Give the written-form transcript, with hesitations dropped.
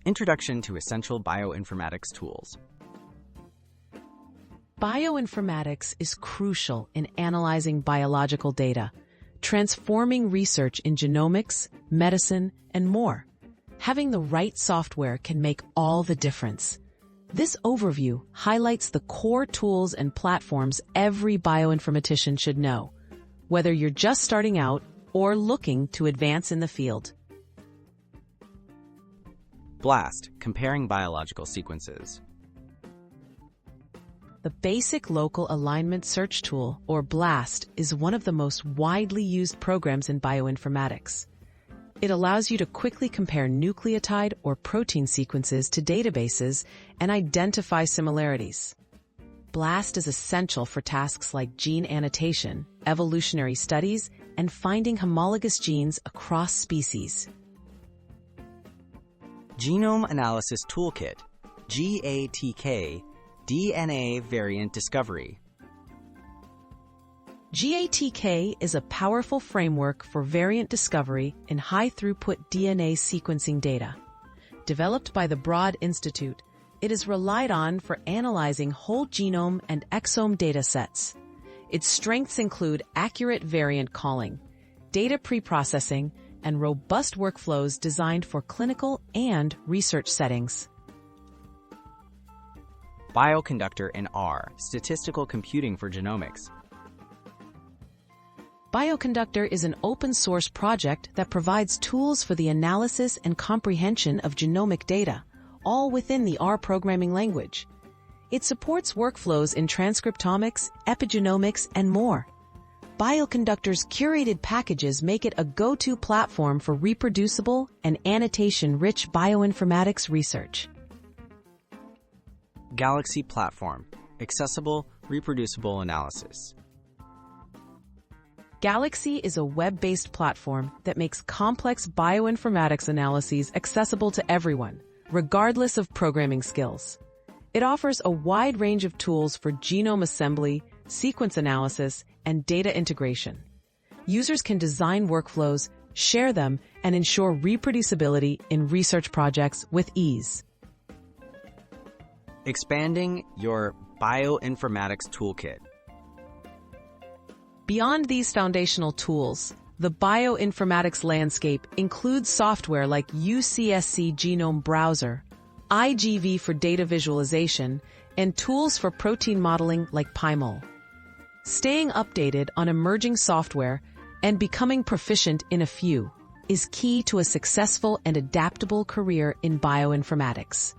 Introduction to Essential Bioinformatics Tools. Bioinformatics is crucial in analyzing biological data, transforming research in genomics, medicine, and more. Having the right software can make all the difference. This overview highlights the core tools and platforms every bioinformatician should know, whether you're just starting out or looking to advance in the field. BLAST, comparing biological sequences. The Basic Local Alignment Search Tool, or BLAST, is one of the most widely used programs in bioinformatics. It allows you to quickly compare nucleotide or protein sequences to databases and identify similarities. BLAST is essential for tasks like gene annotation, evolutionary studies, and finding homologous genes across species. Genome Analysis Toolkit, GATK, DNA Variant Discovery. GATK is a powerful framework for variant discovery in high-throughput DNA sequencing data. Developed by the Broad Institute, it is relied on for analyzing whole genome and exome datasets. Its strengths include accurate variant calling, data preprocessing, and robust workflows designed for clinical and research settings. Bioconductor R, Statistical Computing for Genomics. Bioconductor is an open-source project that provides tools for the analysis and comprehension of genomic data, all within the R programming language. It supports workflows in transcriptomics, epigenomics, and more. Bioconductor's curated packages make it a go-to platform for reproducible and annotation-rich bioinformatics research. Galaxy Platform, Accessible, Reproducible Analysis. Galaxy is a web-based platform that makes complex bioinformatics analyses accessible to everyone, regardless of programming skills. It offers a wide range of tools for genome assembly, sequence analysis, and data integration. Users can design workflows, share them, and ensure reproducibility in research projects with ease. Expanding your Bioinformatics Toolkit. Beyond these foundational tools, the bioinformatics landscape includes software like UCSC Genome Browser, IGV for data visualization, and tools for protein modeling like PyMol. Staying updated on emerging software and becoming proficient in a few is key to a successful and adaptable career in bioinformatics.